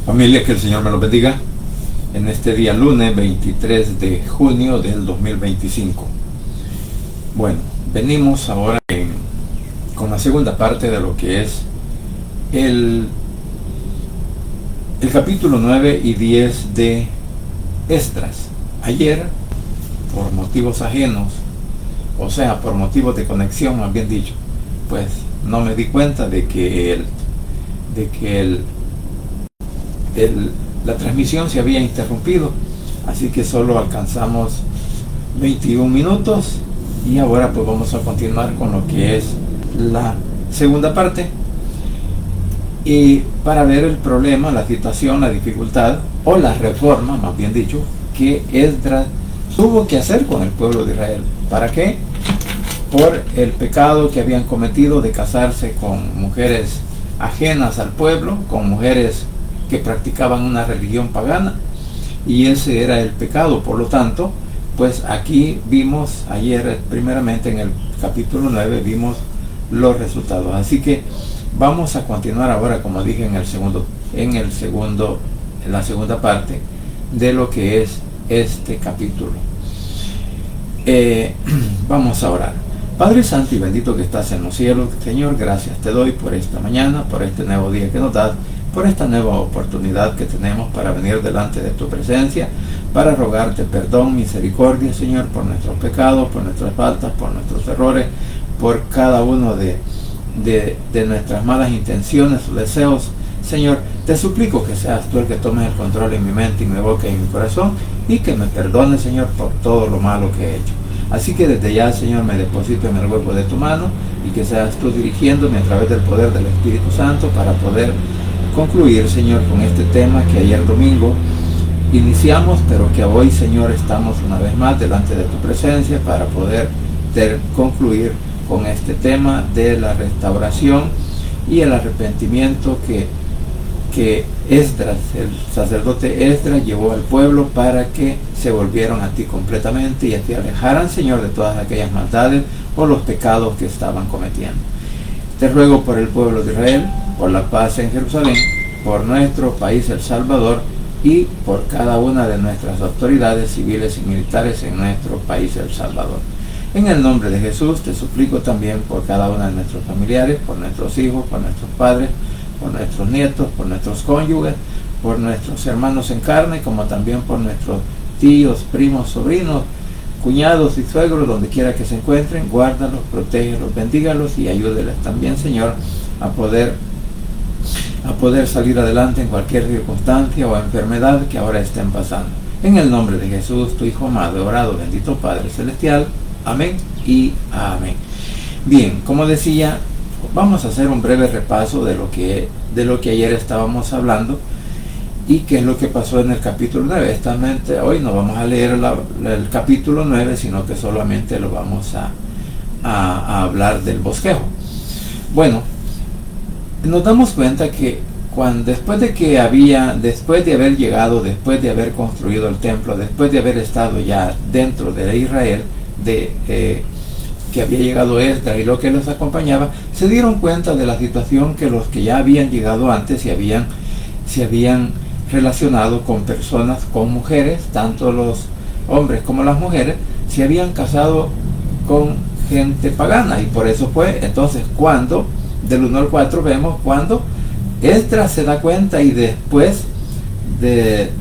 Familia, que el Señor me los bendiga en este día lunes 23 de junio del 2025. Bueno, venimos ahora con la segunda parte de lo que es el capítulo 9 y 10 de Esdras. Ayer, por motivos ajenos, o sea, por motivos de conexión, más bien dicho, pues no me di cuenta de que la transmisión se había interrumpido, así que solo alcanzamos 21 minutos y ahora pues vamos a continuar con lo que es la segunda parte, y para ver el problema, la situación, la dificultad o la reforma, más bien dicho, que Esdras tuvo que hacer con el pueblo de Israel. ¿Para qué? Por el pecado que habían cometido de casarse con mujeres ajenas al pueblo, con mujeres que practicaban una religión pagana, y ese era el pecado. Por lo tanto, pues aquí vimos ayer, primeramente en el capítulo 9, vimos los resultados. Así que vamos a continuar ahora, como dije, en la segunda parte de lo que es este capítulo. Vamos a orar. Padre Santo y bendito que estás en los cielos, Señor, gracias te doy por esta mañana, por este nuevo día que nos das, por esta nueva oportunidad que tenemos para venir delante de tu presencia, para rogarte perdón, misericordia, Señor, por nuestros pecados, por nuestras faltas, por nuestros errores, por cada uno de nuestras malas intenciones o deseos. Señor, te suplico que seas tú el que tomes el control en mi mente, en mi boca y en mi corazón, y que me perdones, Señor, por todo lo malo que he hecho. Así que desde ya, Señor, me deposito en el hueco de tu mano, y que seas tú dirigiéndome a través del poder del Espíritu Santo para poder concluir, Señor, con este tema que ayer domingo iniciamos, pero que hoy, Señor, estamos una vez más delante de tu presencia para poder concluir con este tema de la restauración y el arrepentimiento que Esdras, el sacerdote Esdras, llevó al pueblo para que se volvieran a ti completamente y a ti alejaran, Señor, de todas aquellas maldades o los pecados que estaban cometiendo. Te ruego por el pueblo de Israel, por la paz en Jerusalén, por nuestro país El Salvador y por cada una de nuestras autoridades civiles y militares en nuestro país El Salvador. En el nombre de Jesús te suplico también por cada uno de nuestros familiares, por nuestros hijos, por nuestros padres, por nuestros nietos, por nuestros cónyuges, por nuestros hermanos en carne, como también por nuestros tíos, primos, sobrinos, cuñados y suegros, donde quiera que se encuentren. Guárdalos, protégelos, bendígalos y ayúdeles también, Señor, a poder salir adelante en cualquier circunstancia o enfermedad que ahora estén pasando. En el nombre de Jesús, tu Hijo amado, orado, bendito Padre Celestial. Amén y amén. Bien, como decía, vamos a hacer un breve repaso de lo que ayer estábamos hablando y qué es lo que pasó en el capítulo 9. Hoy no vamos a leer el capítulo 9, sino que solamente lo vamos a hablar del bosquejo. Bueno, nos damos cuenta que después de haber llegado, después de haber construido el templo, después de haber estado ya dentro de Israel, que había llegado Esdras y lo que los acompañaba, se dieron cuenta de la situación, que los que ya habían llegado antes se habían relacionado con personas, con mujeres, tanto los hombres como las mujeres, se habían casado con gente pagana, y por eso fue entonces cuando, del 1 al 4, vemos cuando Esdras se da cuenta, y después de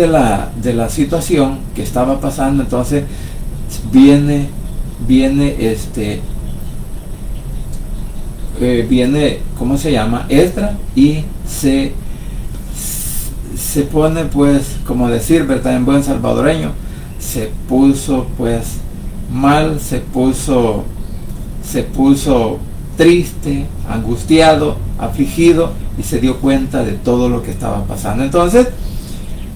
la situación que estaba pasando, entonces viene ¿cómo se llama? Esdras, y se pone, pues, como decir, ¿verdad?, en buen salvadoreño, se puso pues mal, se puso triste, angustiado, afligido, y se dio cuenta de todo lo que estaba pasando. Entonces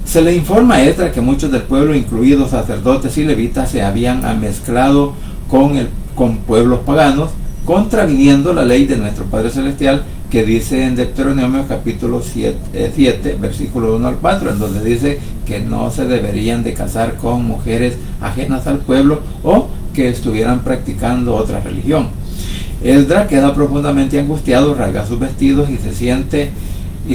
se le informa a Esdras que muchos del pueblo, incluidos sacerdotes y levitas, se habían mezclado con pueblos paganos, contraviniendo la ley de nuestro Padre Celestial, que dice en Deuteronomio capítulo 7, versículo 1 al 4, en donde dice que no se deberían de casar con mujeres ajenas al pueblo o que estuvieran practicando otra religión. Esdras queda profundamente angustiado, rasga sus vestidos y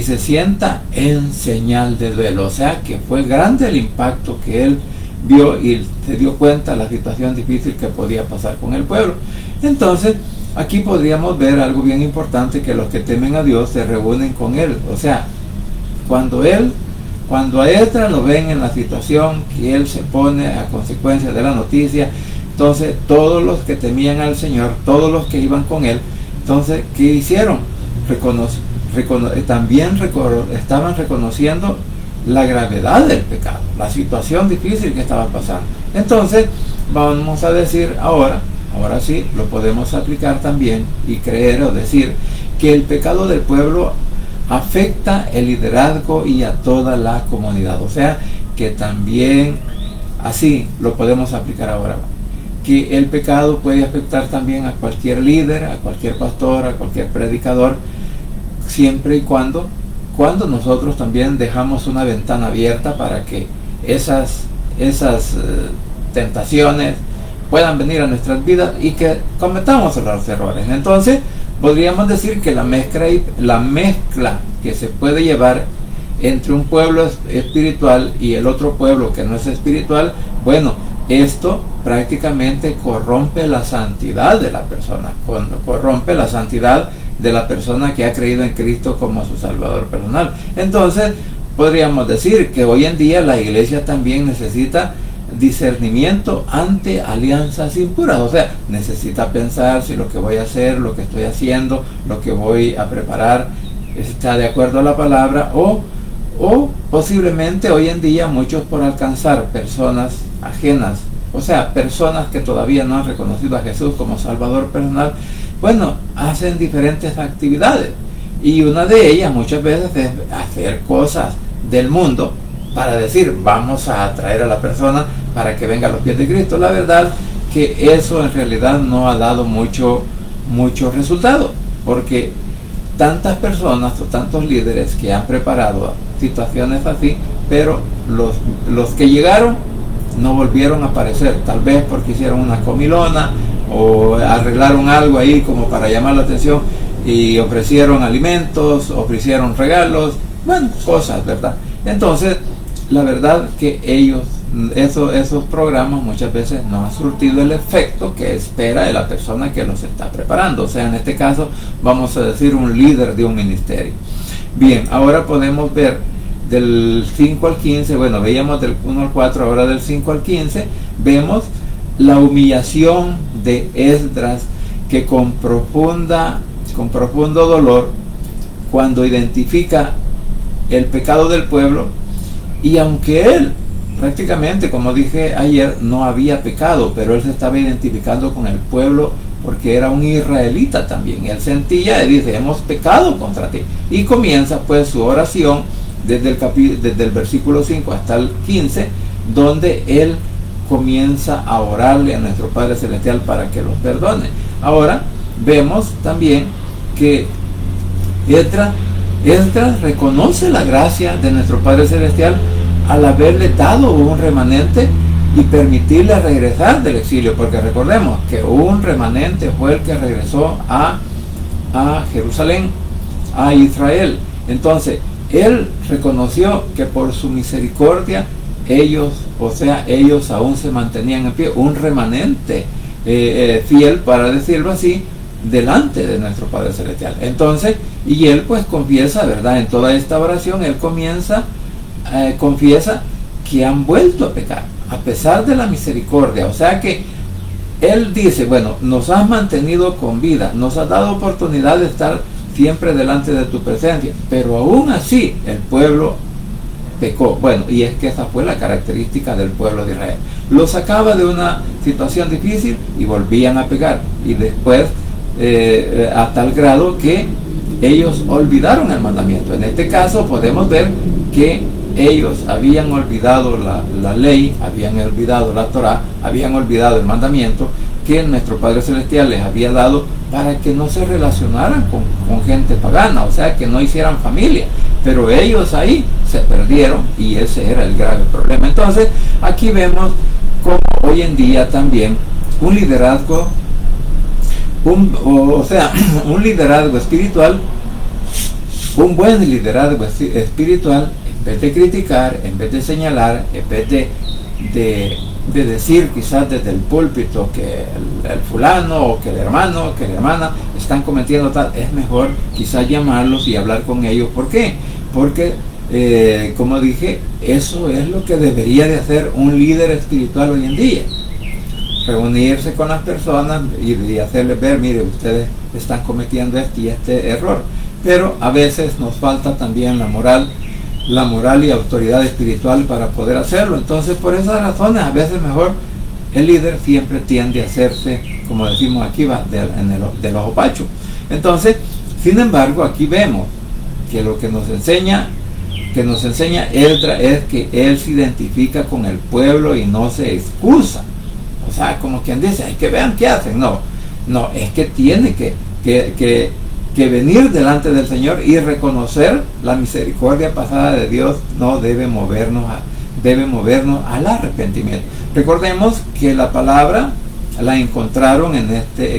se sienta en señal de duelo. O sea que fue grande el impacto que él vio y se dio cuenta de la situación difícil que podía pasar con el pueblo. Entonces, aquí podríamos ver algo bien importante, que los que temen a Dios se reúnen con él. O sea, cuando a Esdras lo ven en la situación que él se pone a consecuencia de la noticia, entonces todos los que temían al Señor, todos los que iban con él, entonces, ¿qué hicieron? Estaban reconociendo la gravedad del pecado, la situación difícil que estaba pasando. Entonces, vamos a decir ahora sí, lo podemos aplicar también y creer o decir que el pecado del pueblo afecta el liderazgo y a toda la comunidad. O sea, que también así lo podemos aplicar ahora, que el pecado puede afectar también a cualquier líder, a cualquier pastor, a cualquier predicador, siempre y cuando nosotros también dejamos una ventana abierta para que esas tentaciones puedan venir a nuestras vidas y que cometamos los errores. Entonces, podríamos decir que la mezcla que se puede llevar entre un pueblo espiritual y el otro pueblo que no es espiritual, bueno, esto prácticamente corrompe la santidad de la persona, corrompe la santidad de la persona que ha creído en Cristo como su Salvador personal. Entonces, podríamos decir que hoy en día la iglesia también necesita discernimiento ante alianzas impuras. O sea, necesita pensar si lo que voy a hacer, lo que estoy haciendo, lo que voy a preparar está de acuerdo a la palabra, o posiblemente hoy en día muchos, por alcanzar personas ajenas, o sea, personas que todavía no han reconocido a Jesús como Salvador personal, bueno, hacen diferentes actividades, y una de ellas muchas veces es hacer cosas del mundo para decir, vamos a atraer a la persona para que venga a los pies de Cristo. La verdad que eso en realidad no ha dado mucho resultado, porque tantas personas o tantos líderes que han preparado situaciones así, pero los que llegaron no volvieron a aparecer, tal vez porque hicieron una comilona o arreglaron algo ahí como para llamar la atención y ofrecieron alimentos, ofrecieron regalos, bueno, cosas, ¿verdad? Entonces, la verdad que esos programas muchas veces no han surtido el efecto que espera de la persona que los está preparando. O sea, en este caso vamos a decir un líder de un ministerio. Bien, ahora podemos ver del 5 al 15, bueno, veíamos del 1 al 4, ahora del 5 al 15, vemos la humillación de Esdras, que con profundo dolor, cuando identifica el pecado del pueblo, y aunque él prácticamente, como dije ayer, no había pecado, pero él se estaba identificando con el pueblo porque era un israelita también. Él sentía y dice, hemos pecado contra ti. Y comienza pues su oración desde el versículo 5 hasta el 15, donde él comienza a orarle a nuestro Padre Celestial para que los perdone. Ahora vemos también que Esdras reconoce la gracia de nuestro Padre Celestial al haberle dado un remanente y permitirle regresar del exilio, porque recordemos que un remanente fue el que regresó a Jerusalén, a Israel. Entonces, él reconoció que por su misericordia ellos aún se mantenían en pie, un remanente fiel, para decirlo así, delante de nuestro Padre Celestial. Entonces, y él pues confiesa, ¿verdad? En toda esta oración, él confiesa que han vuelto a pecar, a pesar de la misericordia. O sea que él dice, bueno, nos has mantenido con vida, nos has dado oportunidad de estar siempre delante de tu presencia, pero aún así el pueblo pecó. Bueno, y es que esa fue la característica del pueblo de Israel. Lo sacaba de una situación difícil y volvían a pecar, y después a tal grado que ellos olvidaron el mandamiento. En este caso podemos ver que ellos habían olvidado la ley, habían olvidado la Torá, habían olvidado el mandamiento que nuestro Padre Celestial les había dado para que no se relacionaran con gente pagana, o sea, que no hicieran familia. Pero ellos ahí se perdieron, y ese era el grave problema. Entonces, aquí vemos cómo hoy en día también un liderazgo un liderazgo espiritual, un buen liderazgo espiritual, en vez de criticar, en vez de señalar, en vez de decir quizás desde el púlpito que el fulano o que el hermano o que la hermana están cometiendo tal, es mejor quizás llamarlos y hablar con ellos. ¿Por qué? Porque como dije, eso es lo que debería de hacer un líder espiritual hoy en día: reunirse con las personas y hacerles ver, mire, ustedes están cometiendo este y este error. Pero a veces nos falta también la moral y autoridad espiritual para poder hacerlo. Entonces, por esas razones, a veces mejor el líder siempre tiende a hacerse, como decimos aquí, del ojo pacho. Entonces, sin embargo, aquí vemos que lo que nos enseña Esdras es que él se identifica con el pueblo y no se excusa. O sea, como quien dice, hay que vean qué hacen. No, es que tiene que venir delante del Señor y reconocer la misericordia pasada de Dios. No debe movernos al arrepentimiento. Recordemos que la palabra la encontraron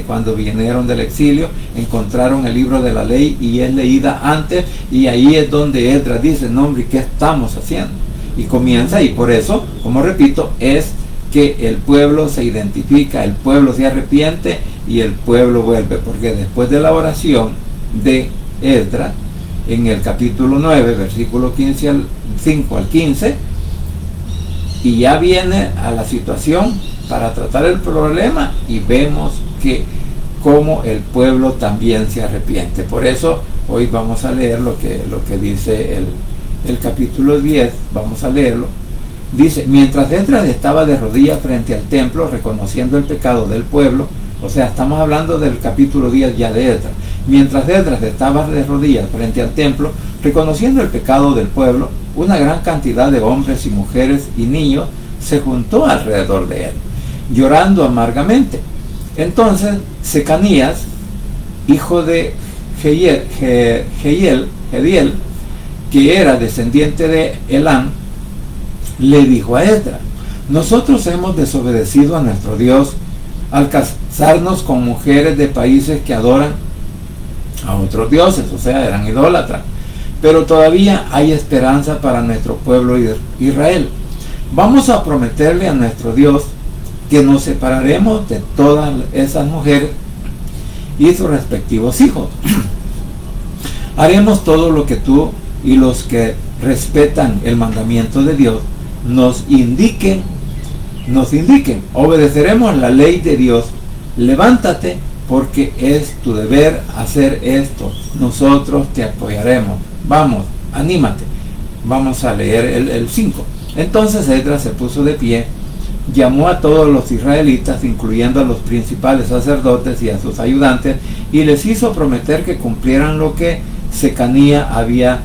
cuando vinieron del exilio, encontraron el libro de la ley y es leída antes, y ahí es donde Esdras dice, no hombre, ¿qué estamos haciendo? Y comienza, y por eso, como repito, es que el pueblo se identifica, el pueblo se arrepiente y el pueblo vuelve, porque después de la oración de Esdras, en el capítulo 9, versículo 5 al 15, y ya viene a la situación para tratar el problema, y vemos que como el pueblo también se arrepiente. Por eso hoy vamos a leer lo que dice el capítulo 10, vamos a leerlo. Dice, mientras Esdras estaba de rodillas frente al templo, reconociendo el pecado del pueblo, o sea, estamos hablando del capítulo 10 ya de Esdras. Mientras Esdras estaba de rodillas frente al templo, reconociendo el pecado del pueblo, una gran cantidad de hombres y mujeres y niños se juntó alrededor de él, llorando amargamente. Entonces Secanías, hijo de Jediel, que era descendiente de Elán, le dijo a Esdras, nosotros hemos desobedecido a nuestro Dios al casarnos con mujeres de países que adoran a otros dioses, o sea, eran idólatras, pero todavía hay esperanza para nuestro pueblo Israel. Vamos a prometerle a nuestro Dios que nos separaremos de todas esas mujeres y sus respectivos hijos. Haremos todo lo que tú y los que respetan el mandamiento de Dios nos indiquen. Obedeceremos la ley de Dios. Levántate, porque es tu deber hacer esto. Nosotros te apoyaremos. Vamos, anímate. Vamos a leer el 5. Entonces Esdras se puso de pie, llamó a todos los israelitas, incluyendo a los principales sacerdotes y a sus ayudantes, y les hizo prometer que cumplieran lo que Secanías había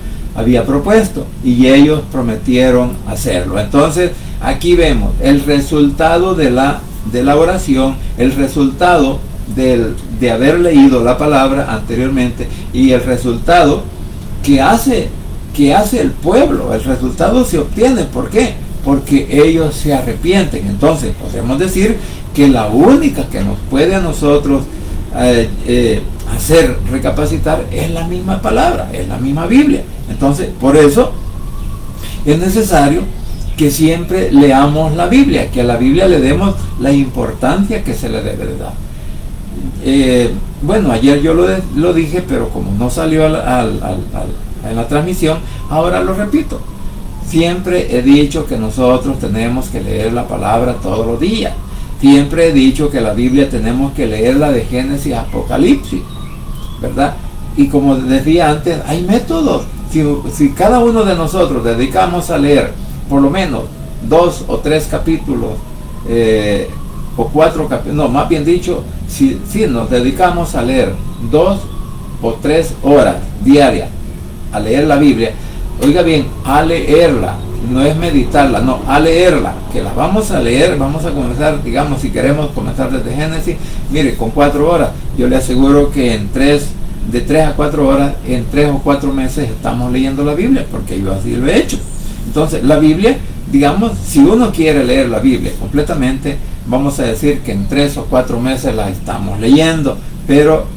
propuesto, y ellos prometieron hacerlo. Entonces aquí vemos el resultado de la oración, el resultado de haber leído la palabra anteriormente, y el resultado que hace el pueblo. El resultado se obtiene. ¿Por qué? Porque ellos se arrepienten. Entonces podemos decir que la única que nos puede a nosotros hacer recapacitar es la misma palabra, es la misma Biblia. Entonces, por eso es necesario que siempre leamos la Biblia, que a la Biblia le demos la importancia que se le debe de dar. Bueno, ayer yo lo dije, pero como no salió en la transmisión, ahora lo repito. Siempre he dicho que nosotros tenemos que leer la palabra todos los días. Siempre he dicho que la Biblia tenemos que leerla de Génesis a Apocalipsis, ¿verdad? Y como decía antes, hay métodos. Si cada uno de nosotros dedicamos a leer por lo menos 2 o 3 capítulos, o 4 capítulos, no, más bien dicho, si nos dedicamos a leer 2 o 3 horas diarias a leer la Biblia, oiga bien, a leerla, no es meditarla, no, a leerla, que la vamos a leer, vamos a comenzar, digamos, si queremos comenzar desde Génesis, mire, con 4 horas, yo le aseguro que de 3 a 4 horas, en 3 o 4 meses estamos leyendo la Biblia, porque yo así lo he hecho. Entonces, la Biblia, digamos, si uno quiere leer la Biblia completamente, vamos a decir que en 3 o 4 meses la estamos leyendo, pero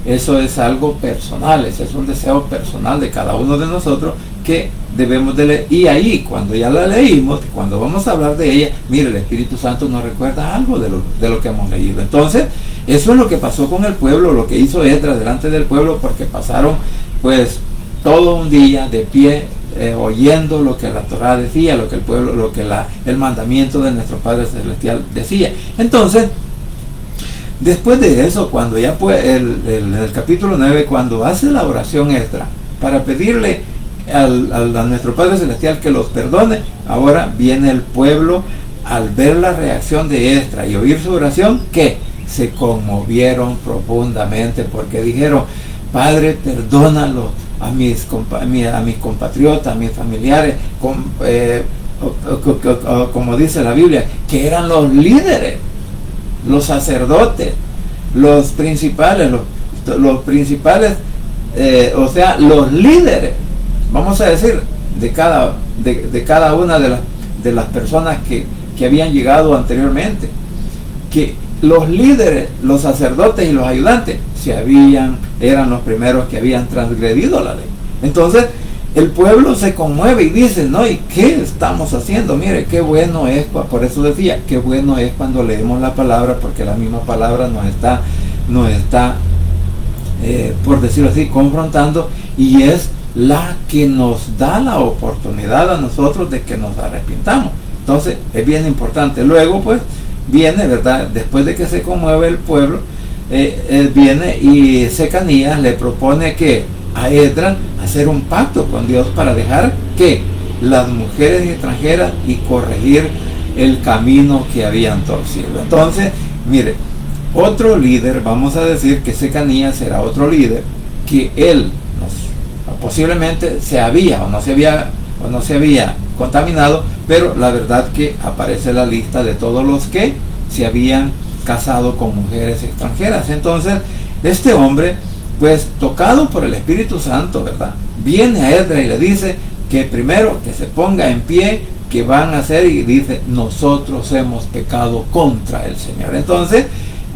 eso es algo personal, es un deseo personal de cada uno de nosotros que debemos de leer. Y ahí, cuando ya la leímos, cuando vamos a hablar de ella, mire, el Espíritu Santo nos recuerda algo de lo que hemos leído. Entonces, eso es lo que pasó con el pueblo, lo que hizo Esdras delante del pueblo, porque pasaron pues todo un día de pie, oyendo lo que la Torá decía, lo que el pueblo, el mandamiento de nuestro Padre Celestial decía. Entonces, después de eso, cuando ya en el capítulo 9, cuando hace la oración Esdras para pedirle a nuestro Padre Celestial que los perdone, ahora viene el pueblo al ver la reacción de Esdras y oír su oración, que se conmovieron profundamente, porque dijeron: Padre, perdónalo a mis compatriotas, a mis familiares, como dice la Biblia, que eran los líderes, los sacerdotes, los principales, o sea, los líderes, vamos a decir, de cada una de las personas que habían llegado anteriormente, que los líderes, los sacerdotes y los ayudantes eran los primeros que habían transgredido la ley. Entonces el pueblo se conmueve y dice: no, ¿y qué estamos haciendo? Mire, qué bueno es, por eso decía, qué bueno es cuando leemos la palabra, porque la misma palabra nos está por decirlo así, confrontando, y es la que nos da la oportunidad a nosotros de que nos arrepintamos. Entonces es bien importante. Luego pues viene, ¿verdad?, después de que se conmueve el pueblo, viene y Secanías le propone que a Esdras hacer un pacto con Dios para dejar que las mujeres extranjeras y corregir el camino que habían torcido. Entonces, mire, otro líder, vamos a decir que Secanías era otro líder, que él posiblemente no se había contaminado, pero la verdad que aparece la lista de todos los que se habían casado con mujeres extranjeras. Entonces este hombre, pues tocado por el Espíritu Santo, ¿verdad?, viene a Esdras y le dice que primero que se ponga en pie, que van a hacer, y dice: nosotros hemos pecado contra el Señor. Entonces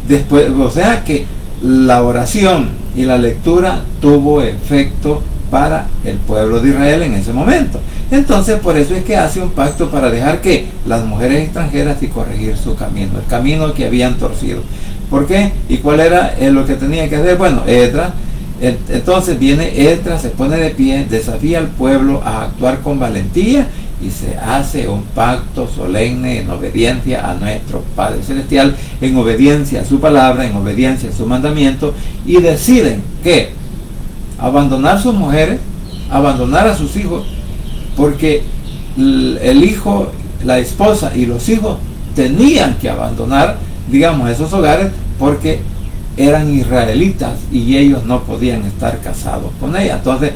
después, o sea que la oración y la lectura tuvo efecto para el pueblo de Israel en ese momento. Entonces por eso es que hace un pacto para dejar que las mujeres extranjeras y corregir su camino, el camino que habían torcido. ¿Por qué? ¿Y cuál era lo que tenía que hacer? Bueno, Esdras, entonces viene Esdras, se pone de pie, desafía al pueblo a actuar con valentía y se hace un pacto solemne en obediencia a nuestro Padre Celestial, en obediencia a su palabra, en obediencia a su mandamiento, y deciden que abandonar sus mujeres, abandonar a sus hijos, porque el hijo, la esposa y los hijos tenían que abandonar, digamos, esos hogares, porque eran israelitas y ellos no podían estar casados con ella. Entonces,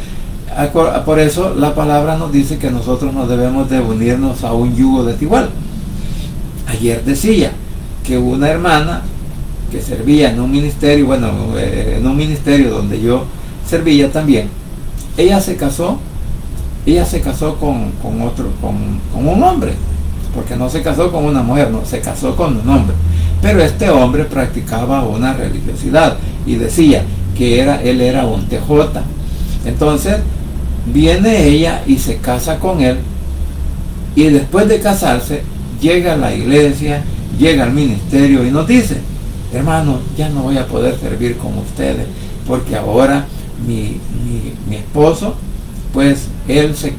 por eso la palabra nos dice que nosotros no debemos de unirnos a un yugo desigual. Ayer decía que una hermana que servía en un ministerio, en un ministerio donde yo servía también, ella se casó con un hombre, porque no se casó con una mujer, no, se casó con un hombre, pero este hombre practicaba una religiosidad y decía que él era un tejota. Entonces viene ella y se casa con él, y después de casarse llega a la iglesia, llega al ministerio y nos dice: hermano, ya no voy a poder servir con ustedes, porque ahora mi esposo, pues él se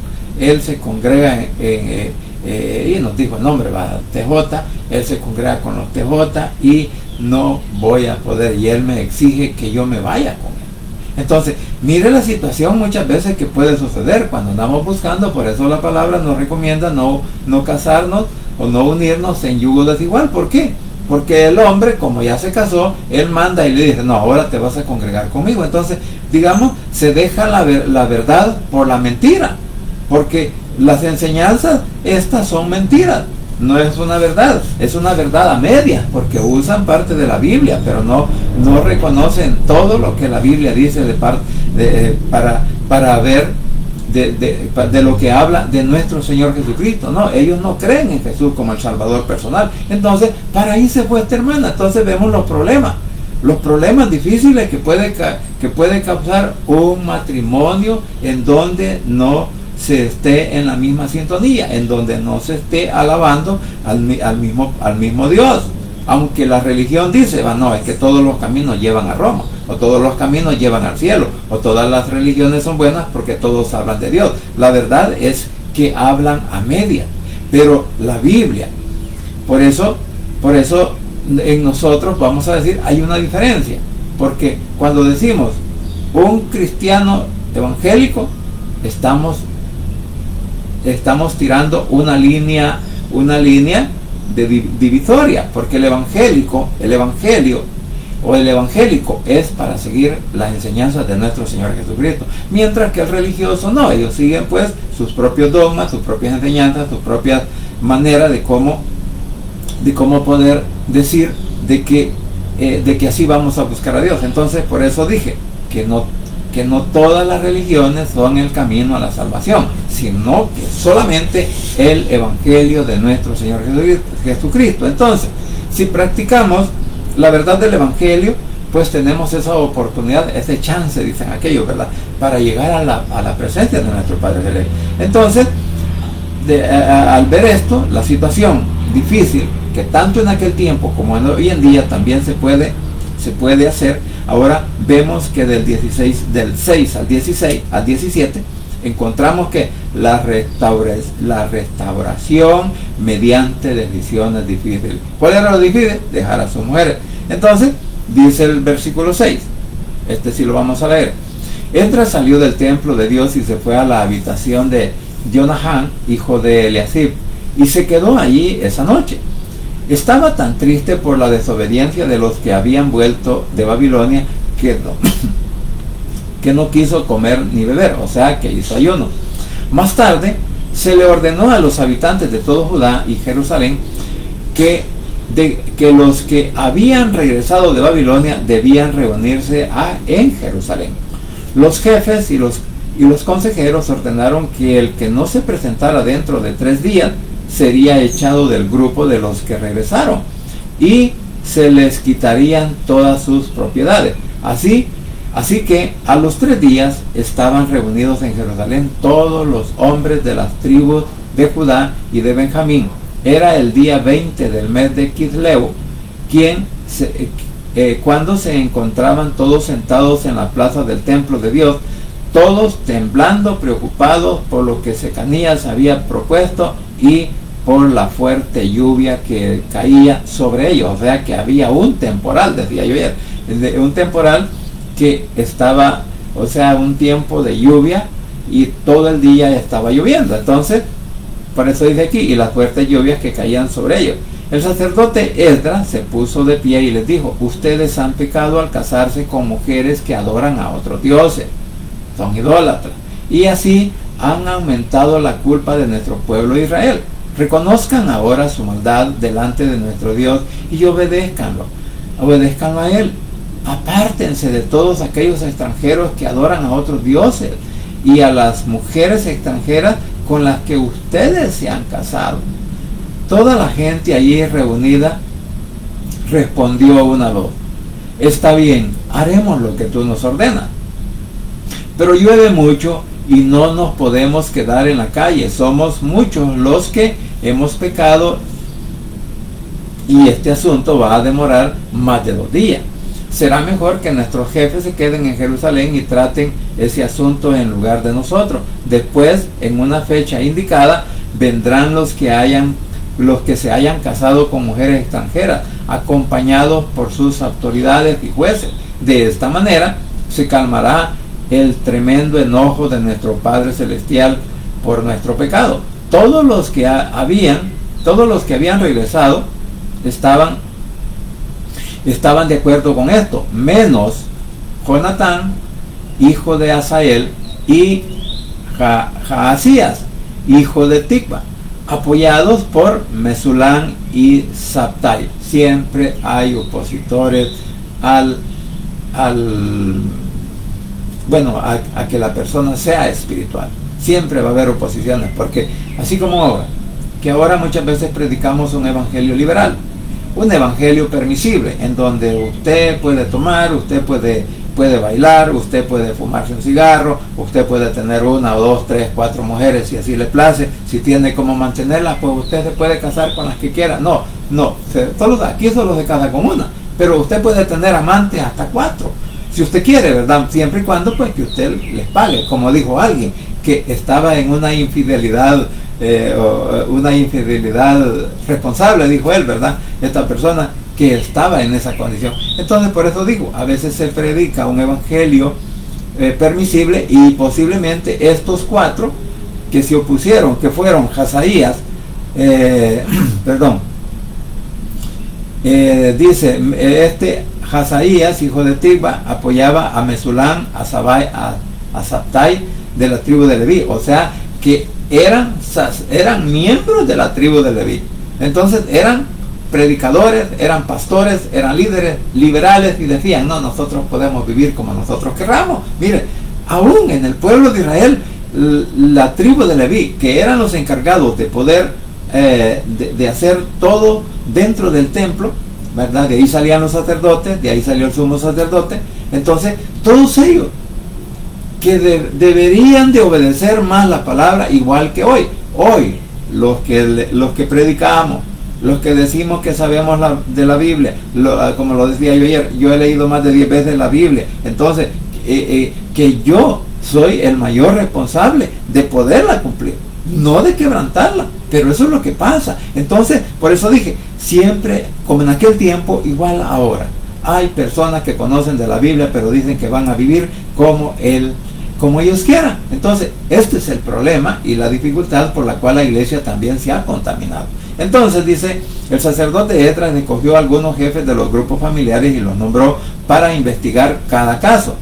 congrega y nos dijo el nombre, TJ, él se congrega con los TJ y no voy a poder, y él me exige que yo me vaya con él. Entonces, mire la situación muchas veces que puede suceder cuando andamos buscando. Por eso la palabra nos recomienda no casarnos o no unirnos en yugo desigual. ¿Por qué? Porque el hombre, como ya se casó, él manda y le dice: no, ahora te vas a congregar conmigo. Entonces, digamos, se deja la verdad por la mentira, porque las enseñanzas estas son mentiras, no es una verdad, es una verdad a medias, porque usan parte de la Biblia, pero no reconocen todo lo que la Biblia dice para ver de lo que habla de nuestro Señor Jesucristo. No, ellos no creen en Jesús como el Salvador personal. Entonces, para ahí se fue esta hermana. Entonces vemos los problemas. los problemas difíciles que puede causar un matrimonio en donde no se esté en la misma sintonía, en donde no se esté alabando al mismo Dios. Aunque la religión dice, no, es que todos los caminos llevan a Roma, o todos los caminos llevan al cielo, o todas las religiones son buenas porque todos hablan de Dios. La verdad es que hablan a media, pero la Biblia, por eso en nosotros vamos a decir, hay una diferencia, porque cuando decimos un cristiano evangélico, estamos tirando una línea de divisoria, porque el evangélico es para seguir las enseñanzas de nuestro Señor Jesucristo, mientras que el religioso no, ellos siguen pues sus propios dogmas, sus propias enseñanzas, sus propias maneras de cómo poder decir de que así vamos a buscar a Dios. Entonces por eso dije que no todas las religiones son el camino a la salvación, sino que solamente el evangelio de nuestro Señor Jesucristo. Entonces, si practicamos la verdad del evangelio, pues tenemos esa oportunidad, ese chance, dicen aquellos, ¿verdad?, para llegar a la presencia de nuestro Padre Celestial. Entonces, al ver esto, la situación difícil, que tanto en aquel tiempo como hoy en día también se puede hacer, ahora vemos que del 6 al 17 encontramos que la restauración mediante decisiones difíciles. ¿Cuál era lo difícil? Dejar a sus mujeres. Entonces dice el versículo 6, este sí lo vamos a leer. Esdras salió del templo de Dios y se fue a la habitación de Jonatán, hijo de Eliasib, y se quedó allí esa noche. Estaba tan triste por la desobediencia de los que habían vuelto de Babilonia que no quiso comer ni beber, o sea que hizo ayuno. Más tarde se le ordenó a los habitantes de todo Judá y Jerusalén que los que habían regresado de Babilonia debían reunirse en Jerusalén. Los jefes y los consejeros ordenaron que el que no se presentara dentro de 3 días sería echado del grupo de los que regresaron y se les quitarían todas sus propiedades. Así que a los 3 días estaban reunidos en Jerusalén todos los hombres de las tribus de Judá y de Benjamín. Era el día 20 del mes de Quisleu, cuando se encontraban todos sentados en la plaza del templo de Dios, todos temblando, preocupados por lo que Secanías había propuesto y por la fuerte lluvia que caía sobre ellos. O sea que había un temporal, decía yo ayer, un temporal que estaba, o sea, un tiempo de lluvia y todo el día estaba lloviendo. Entonces, por eso dice aquí, y las fuertes lluvias que caían sobre ellos. El sacerdote Esdras se puso de pie y les dijo: ustedes han pecado al casarse con mujeres que adoran a otros dioses, son idólatras, y así han aumentado la culpa de nuestro pueblo Israel. Reconozcan ahora su maldad delante de nuestro Dios y obedézcanlo a Él. Apártense de todos aquellos extranjeros que adoran a otros dioses y a las mujeres extranjeras con las que ustedes se han casado. Toda la gente allí reunida respondió a una voz: está bien, haremos lo que tú nos ordenas. Pero llueve mucho y no nos podemos quedar en la calle. Somos muchos los que hemos pecado y este asunto va a demorar más de 2 días. Será mejor que nuestros jefes se queden en Jerusalén y traten ese asunto en lugar de nosotros. Después, en una fecha indicada, vendrán los que se hayan casado con mujeres extranjeras, acompañados por sus autoridades y jueces. De esta manera se calmará el tremendo enojo de nuestro Padre Celestial por nuestro pecado. Todos los que habían regresado estaban de acuerdo con esto, menos Jonatán, hijo de Asael, y Jaasías, hijo de Tikva, apoyados por Mesulán y Sabtai. Siempre hay opositores a que la persona sea espiritual. Siempre va a haber oposiciones, porque así como ahora, que ahora muchas veces predicamos un evangelio liberal, un evangelio permisible, en donde usted puede tomar, usted puede bailar, usted puede fumarse un cigarro, usted puede tener 1 o 2, 3, 4 mujeres si así le place, si tiene cómo mantenerlas, pues usted se puede casar con las que quiera. No, aquí solo de cada comuna, pero usted puede tener amantes hasta 4, si usted quiere, ¿verdad? Siempre y cuando pues que usted les pague, como dijo alguien que estaba en una infidelidad responsable, dijo él, ¿verdad? Esta persona que estaba en esa condición. Entonces, por eso digo, a veces se predica un evangelio permisible, y posiblemente estos 4 que se opusieron, que fueron Hazaías, dice, Hazaías, hijo de Tikva, apoyaba a Mesulam, a Sabtai de la tribu de Leví, o sea que eran miembros de la tribu de Leví. Entonces eran predicadores, eran pastores, eran líderes liberales, y decían, no, nosotros podemos vivir como nosotros querramos. Mire, aún en el pueblo de Israel, la tribu de Leví, que eran los encargados de poder de hacer todo dentro del templo, ¿verdad? De ahí salían los sacerdotes, de ahí salió el sumo sacerdote. Entonces todos ellos que deberían de obedecer más la palabra, igual que hoy los que predicamos, los que decimos que sabemos de la Biblia, como lo decía yo ayer, yo he leído más de 10 veces la Biblia. Entonces que yo soy el mayor responsable de poderla cumplir, no de quebrantarla. Pero eso es lo que pasa. Entonces, por eso dije, siempre, como en aquel tiempo, igual ahora, hay personas que conocen de la Biblia, pero dicen que van a vivir como ellos quieran. Entonces, este es el problema y la dificultad por la cual la iglesia también se ha contaminado. Entonces, dice, el sacerdote Esdras escogió a algunos jefes de los grupos familiares y los nombró para investigar cada caso.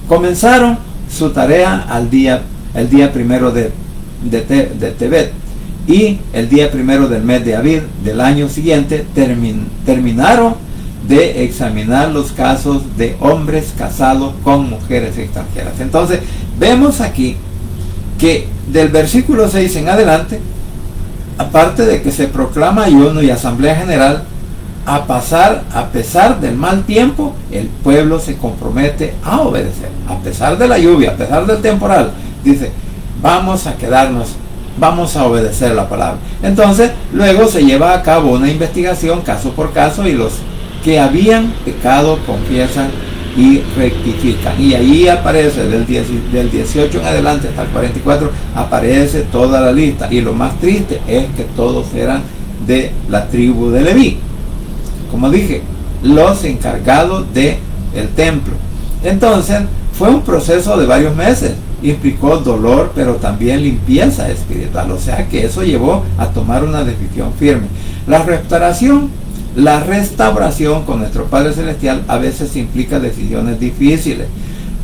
Comenzaron su tarea el día primero de Tebet, y el día primero del mes de Abib del año siguiente terminaron de examinar los casos de hombres casados con mujeres extranjeras. Entonces vemos aquí que del versículo 6 en adelante, aparte de que se proclama ayuno y asamblea general, a pesar del mal tiempo, el pueblo se compromete a obedecer. A pesar de la lluvia, a pesar del temporal, dice, vamos a obedecer la palabra. Entonces, luego se lleva a cabo una investigación caso por caso, y los que habían pecado confiesan y rectifican. Y ahí aparece, del 18 en adelante hasta el 44, aparece toda la lista. Y lo más triste es que todos eran de la tribu de Leví. Como dije, los encargados del templo. Entonces, fue un proceso de varios meses. Implicó dolor, pero también limpieza espiritual. O sea que eso llevó a tomar una decisión firme. La restauración con nuestro Padre Celestial a veces implica decisiones difíciles,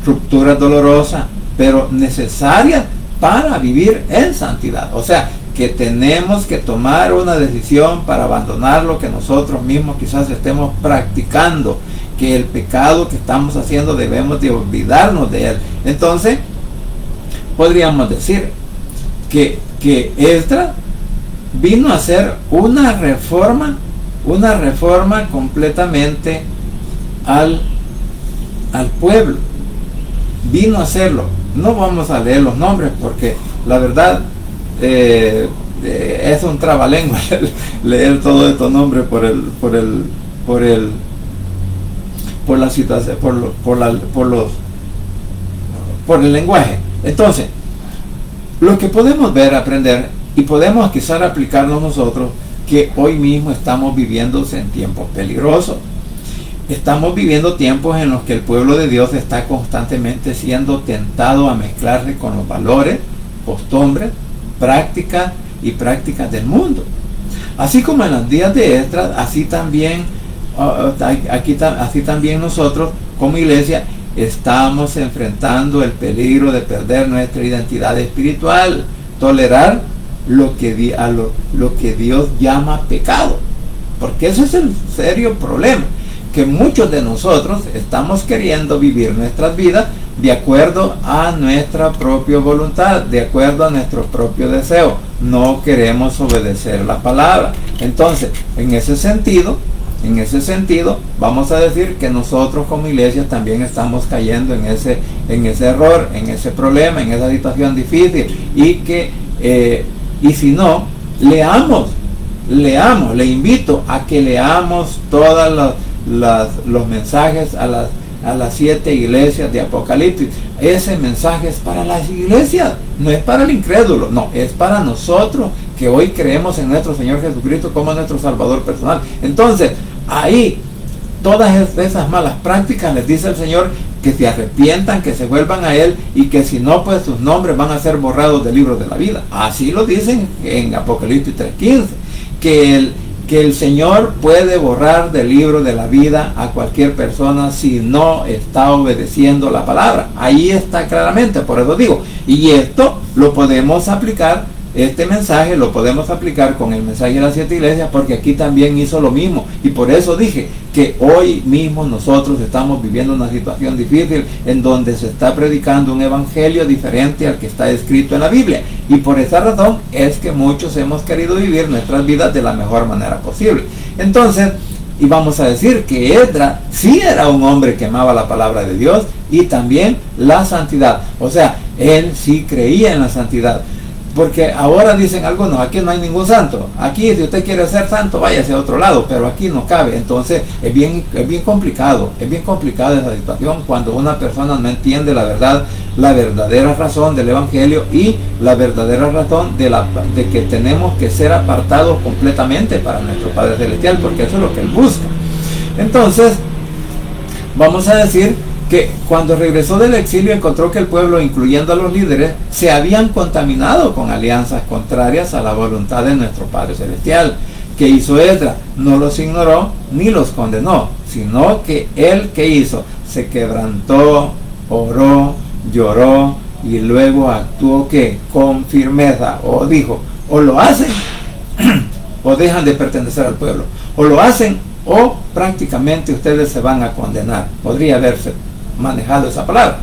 rupturas dolorosas, pero necesarias para vivir en santidad. O sea que tenemos que tomar una decisión para abandonar lo que nosotros mismos quizás estemos practicando, que el pecado que estamos haciendo debemos de olvidarnos de él. Entonces podríamos decir que Esdras vino a hacer una reforma completamente al pueblo. Vino a hacerlo. No vamos a leer los nombres porque la verdad es un trabalengua leer todos estos nombres por la situación, por el lenguaje. Entonces, lo que podemos ver, aprender, y podemos quizás aplicarnos nosotros, que hoy mismo estamos viviendo en tiempos peligrosos. Estamos viviendo tiempos en los que el pueblo de Dios está constantemente siendo tentado a mezclarse con los valores, costumbres, prácticas del mundo. Así como en los días de Esdras, así también nosotros como iglesia estamos enfrentando el peligro de perder nuestra identidad espiritual, tolerar lo que Dios llama pecado, porque ese es el serio problema, que muchos de nosotros estamos queriendo vivir nuestras vidas de acuerdo a nuestra propia voluntad, de acuerdo a nuestro propio deseo. No queremos obedecer la palabra. Entonces, en ese sentido, en ese sentido, vamos a decir que nosotros como iglesia también estamos cayendo en ese error, en ese problema, en esa situación difícil, y si no, leamos, le invito a que leamos todos los mensajes a las 7 iglesias de Apocalipsis. Ese mensaje es para las iglesias, no es para el incrédulo, no, es para nosotros que hoy creemos en nuestro Señor Jesucristo como nuestro Salvador personal. Entonces, ahí, todas esas malas prácticas, les dice el Señor que se arrepientan, que se vuelvan a Él, y que si no, pues sus nombres van a ser borrados del libro de la vida. Así lo dicen en Apocalipsis 3:15, que el Señor puede borrar del libro de la vida a cualquier persona si no está obedeciendo la palabra. Ahí está claramente, por eso digo, y esto lo podemos aplicar, este mensaje lo podemos aplicar con el mensaje de las 7 iglesias, porque aquí también hizo lo mismo, y por eso dije que hoy mismo nosotros estamos viviendo una situación difícil en donde se está predicando un evangelio diferente al que está escrito en la Biblia, y por esa razón es que muchos hemos querido vivir nuestras vidas de la mejor manera posible. Entonces, y vamos a decir que Esdras sí era un hombre que amaba la palabra de Dios y también la santidad, o sea, él sí creía en la santidad. Porque ahora dicen algunos, aquí no hay ningún santo, aquí si usted quiere ser santo váyase a otro lado, pero aquí no cabe. Entonces es bien complicado esa situación cuando una persona no entiende la verdad, la verdadera razón del evangelio y la verdadera razón de que tenemos que ser apartados completamente para nuestro Padre Celestial, porque eso es lo que Él busca. Entonces, vamos a decir que cuando regresó del exilio encontró que el pueblo, incluyendo a los líderes, se habían contaminado con alianzas contrarias a la voluntad de nuestro Padre Celestial. ¿Qué hizo Esdras? No los ignoró ni los condenó, sino que él, ¿qué hizo? Se quebrantó, oró, lloró y luego actuó que con firmeza, o dijo, o lo hacen o dejan de pertenecer al pueblo, o lo hacen o prácticamente ustedes se van a condenar. Podría haberse manejado esa palabra.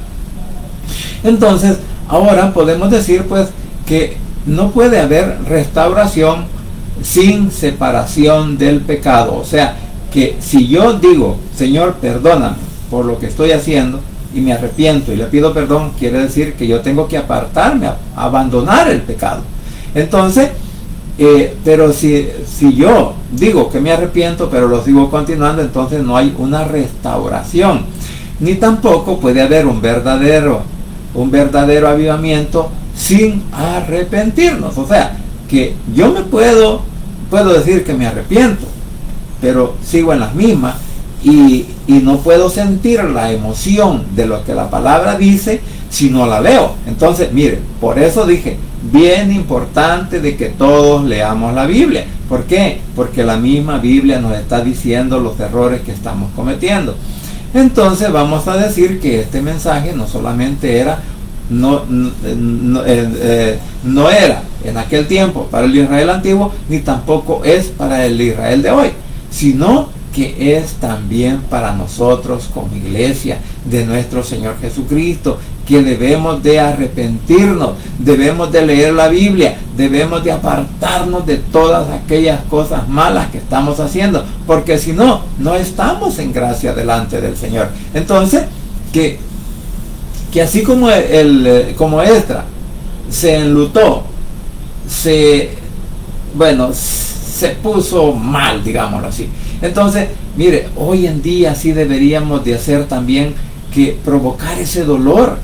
Entonces, ahora podemos decir pues que no puede haber restauración sin separación del pecado. O sea, que si yo digo, Señor, perdóname por lo que estoy haciendo y me arrepiento y le pido perdón, quiere decir que yo tengo que apartarme, abandonar el pecado. Entonces, pero si yo digo que me arrepiento pero lo sigo continuando, entonces no hay una restauración, ni tampoco puede haber un verdadero avivamiento sin arrepentirnos. O sea, que yo me puedo decir que me arrepiento, pero sigo en las mismas y no puedo sentir la emoción de lo que la palabra dice si no la leo. Entonces, mire, por eso dije, bien importante de que todos leamos la Biblia. ¿Por qué? Porque la misma Biblia nos está diciendo los errores que estamos cometiendo. Entonces vamos a decir que este mensaje no solamente era, no era en aquel tiempo para el Israel antiguo, ni tampoco es para el Israel de hoy, sino que es también para nosotros como iglesia de nuestro Señor Jesucristo, que debemos de arrepentirnos, debemos de leer la Biblia, debemos de apartarnos de todas aquellas cosas malas que estamos haciendo, porque si no, no estamos en gracia delante del Señor. Entonces, que así como Esdras se enlutó, se puso mal, digámoslo así. Entonces, mire, hoy en día sí deberíamos de hacer también que provocar ese dolor.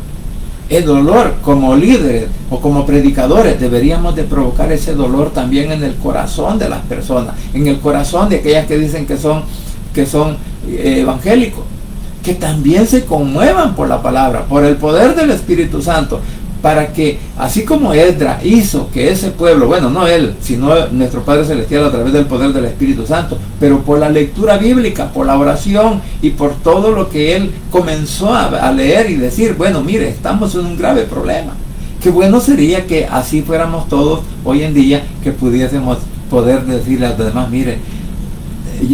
El dolor como líderes o como predicadores deberíamos de provocar ese dolor también en el corazón de las personas, en el corazón de aquellas que dicen que son evangélicos, que también se conmuevan por la palabra, por el poder del Espíritu Santo, para que así como Esdras hizo que ese pueblo, bueno, no él, sino nuestro Padre Celestial a través del poder del Espíritu Santo, pero por la lectura bíblica, por la oración y por todo lo que él comenzó a leer y decir, bueno, mire, estamos en un grave problema. Qué bueno sería que así fuéramos todos hoy en día, que pudiésemos poder decirle a los demás, mire,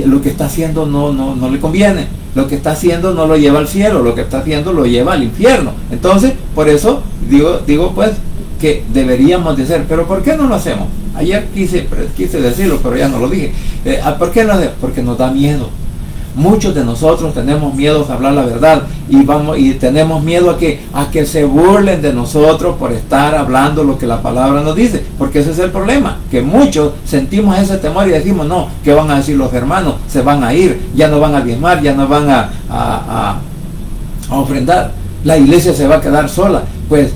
lo que está haciendo no le conviene, lo que está haciendo no lo lleva al cielo, lo que está haciendo lo lleva al infierno. Entonces, por eso digo pues que deberíamos de hacer. Pero ¿por qué no lo hacemos? Ayer quise decirlo, pero ya no lo dije. ¿Por qué no? Porque nos da miedo. Muchos de nosotros tenemos miedo a hablar la verdad y tenemos miedo a que se burlen de nosotros por estar hablando lo que la palabra nos dice, porque ese es el problema, que muchos sentimos ese temor y decimos, no, ¿qué van a decir los hermanos? Se van a ir, ya no van a diezmar, ya no van a ofrendar, la iglesia se va a quedar sola. Pues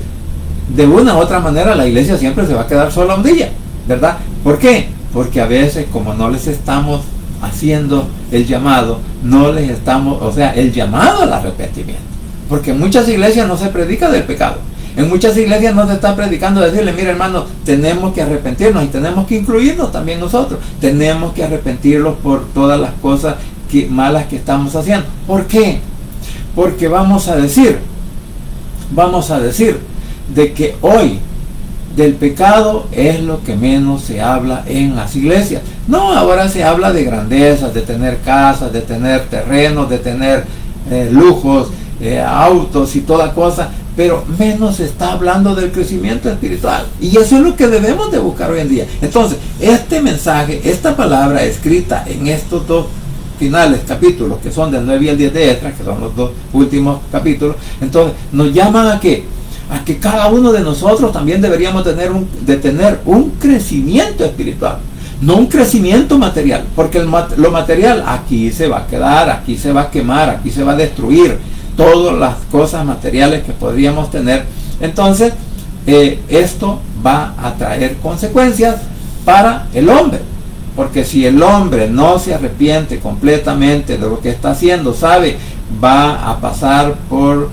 de una u otra manera la iglesia siempre se va a quedar sola un día, ¿verdad? ¿Por qué? Porque a veces, como no les estamos haciendo el llamado, el llamado al arrepentimiento, porque en muchas iglesias no se predica del pecado, en muchas iglesias no se está predicando decirle, mira hermano, tenemos que arrepentirnos y tenemos que incluirnos también nosotros, tenemos que arrepentirnos por todas las cosas malas que estamos haciendo. ¿Por qué? Porque vamos a decir de que hoy del pecado es lo que menos se habla en las iglesias. No, ahora se habla de grandezas, de tener casas, de tener terrenos, de tener lujos, autos y toda cosa, pero menos se está hablando del crecimiento espiritual. Y eso es lo que debemos de buscar hoy en día. Entonces, este mensaje, esta palabra escrita en estos dos finales capítulos, que son del 9 y el 10 de Esdras, que son los dos últimos capítulos, entonces nos llaman a que cada uno de nosotros también deberíamos tener un crecimiento espiritual, no un crecimiento material, porque lo material aquí se va a quedar, aquí se va a quemar, aquí se va a destruir todas las cosas materiales que podríamos tener. Entonces esto va a traer consecuencias para el hombre, porque si el hombre no se arrepiente completamente de lo que está haciendo, va a pasar por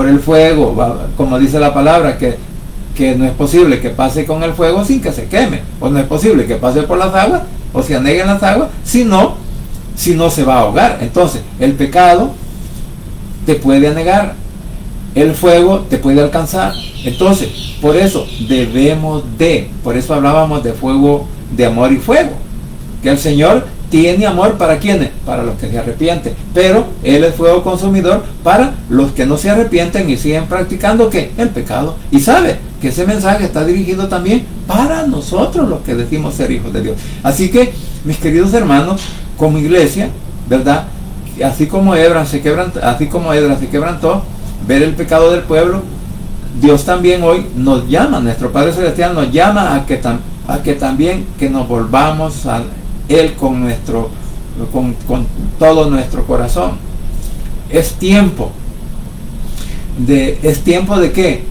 el fuego, como dice la palabra, que no es posible que pase con el fuego sin que se queme, o no es posible que pase por las aguas o se anegue en las aguas, si no se va a ahogar. Entonces el pecado te puede anegar, el fuego te puede alcanzar. Entonces por eso hablábamos de fuego, de amor y fuego, que el Señor tiene amor para quienes, para los que se arrepienten, pero Él es fuego consumidor para los que no se arrepienten y siguen practicando el pecado. Y sabe que ese mensaje está dirigido también para nosotros, los que decimos ser hijos de Dios. Así que, mis queridos hermanos, como iglesia, ¿verdad? Así como Esdras se quebrantó, ver el pecado del pueblo, Dios también hoy nos llama, nuestro Padre Celestial nos llama a que también que nos volvamos a Él con todo nuestro corazón. Es tiempo de ¿qué?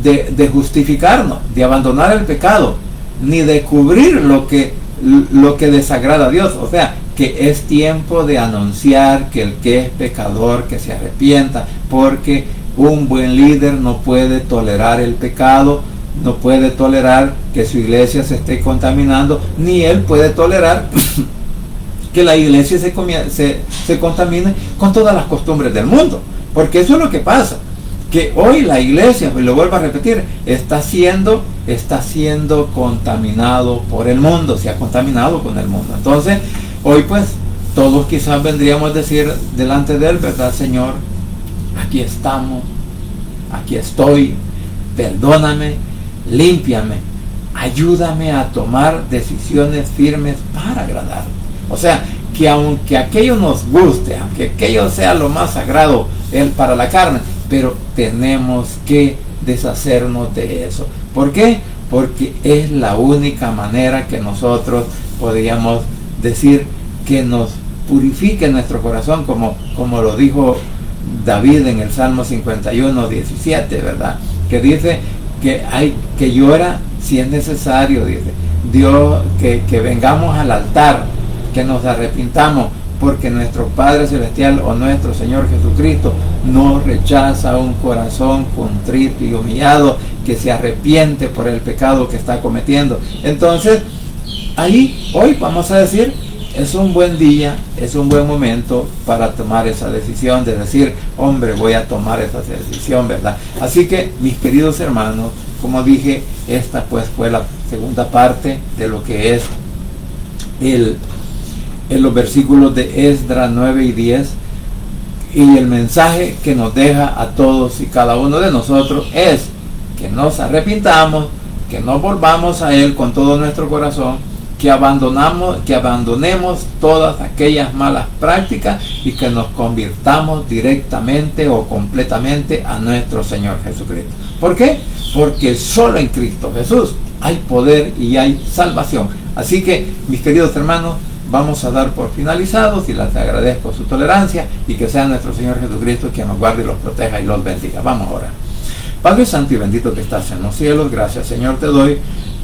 De justificarnos, de abandonar el pecado, ni de cubrir lo que desagrada a Dios. O sea, que es tiempo de anunciar que el que es pecador, que se arrepienta, porque un buen líder no puede tolerar el pecado, no puede tolerar que su iglesia se esté contaminando, ni él puede tolerar que la iglesia se contamine con todas las costumbres del mundo, porque eso es lo que pasa, que hoy la iglesia, y lo vuelvo a repetir, está siendo contaminado por el mundo, se ha contaminado con el mundo. Entonces hoy pues todos quizás vendríamos a decir delante de él, ¿verdad, Señor? Aquí estamos, aquí estoy, perdóname, límpiame, ayúdame a tomar decisiones firmes para agradarte. O sea, que aunque aquello nos guste, aunque aquello sea lo más sagrado para la carne, pero tenemos que deshacernos de eso. ¿Por qué? Porque es la única manera que nosotros podríamos decir que nos purifique nuestro corazón, como lo dijo David en el Salmo 51, 17, ¿verdad? Que dice que llora si es necesario, dice Dios, que vengamos al altar, que nos arrepintamos, porque nuestro Padre Celestial o nuestro Señor Jesucristo no rechaza un corazón contrito y humillado, que se arrepiente por el pecado que está cometiendo. Entonces ahí hoy vamos a decir, es un buen día, es un buen momento para tomar esa decisión de decir, hombre, voy a tomar esa decisión, ¿verdad? Así que, mis queridos hermanos, como dije, esta pues fue la segunda parte de lo que es en los versículos de Esdras 9 y 10, y el mensaje que nos deja a todos y cada uno de nosotros es que nos arrepintamos, que nos volvamos a Él con todo nuestro corazón, que abandonemos todas aquellas malas prácticas y que nos convirtamos directamente o completamente a nuestro Señor Jesucristo. ¿Por qué? Porque solo en Cristo Jesús hay poder y hay salvación. Así que, mis queridos hermanos, vamos a dar por finalizados y les agradezco su tolerancia y que sea nuestro Señor Jesucristo quien nos guarde y los proteja y los bendiga. Vamos a orar. Padre Santo y bendito que estás en los cielos, gracias Señor te doy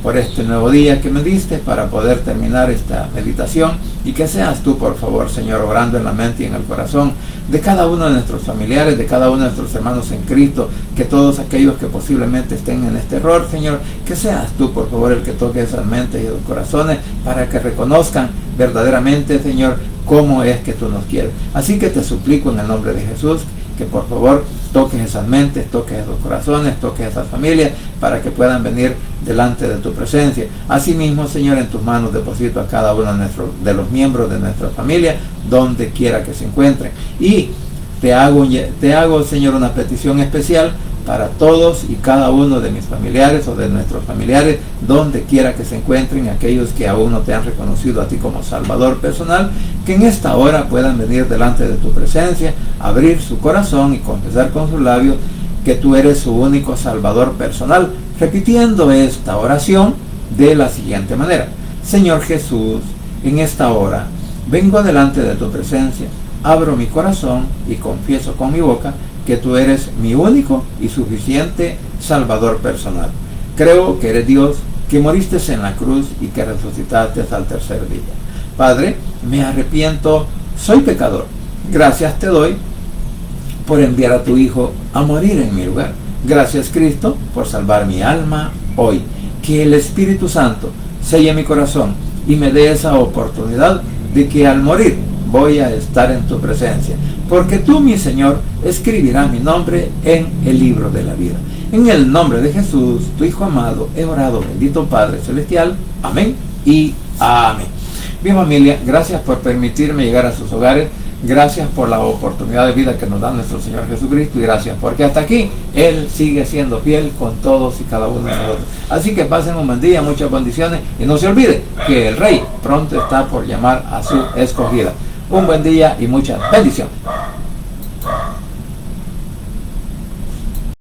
por este nuevo día que me diste para poder terminar esta meditación y que seas tú, por favor, Señor, obrando en la mente y en el corazón de cada uno de nuestros familiares, de cada uno de nuestros hermanos en Cristo, que todos aquellos que posiblemente estén en este error, Señor, que seas tú, por favor, el que toque esas mentes y los corazones para que reconozcan verdaderamente, Señor, cómo es que tú nos quieres. Así que te suplico en el nombre de Jesús que por favor toques esas mentes, toques esos corazones, toques esas familias para que puedan venir delante de tu presencia. Asimismo, Señor, en tus manos deposito a cada uno de los miembros de nuestra familia, donde quiera que se encuentren. Y te hago, Señor, una petición especial para todos y cada uno de mis familiares o de nuestros familiares, donde quiera que se encuentren, aquellos que aún no te han reconocido a ti como Salvador personal, que en esta hora puedan venir delante de tu presencia, abrir su corazón y confesar con sus labios que tú eres su único Salvador personal, repitiendo esta oración de la siguiente manera: Señor Jesús, en esta hora vengo delante de tu presencia, abro mi corazón y confieso con mi boca que tú eres mi único y suficiente Salvador personal. Creo que eres Dios, que moriste en la cruz y que resucitaste al tercer día. Padre, me arrepiento, soy pecador. Gracias te doy por enviar a tu Hijo a morir en mi lugar. Gracias, Cristo, por salvar mi alma hoy. Que el Espíritu Santo selle mi corazón y me dé esa oportunidad de que al morir voy a estar en tu presencia, porque tú, mi Señor, escribirás mi nombre en el libro de la vida. En el nombre de Jesús, tu Hijo amado, he orado, bendito Padre Celestial. Amén y amén. Bien, familia, gracias por permitirme llegar a sus hogares. Gracias por la oportunidad de vida que nos da nuestro Señor Jesucristo y gracias porque hasta aquí Él sigue siendo fiel con todos y cada uno de nosotros. Así que pasen un buen día, muchas bendiciones y no se olvide que el Rey pronto está por llamar a su escogida. Un buen día y muchas bendiciones.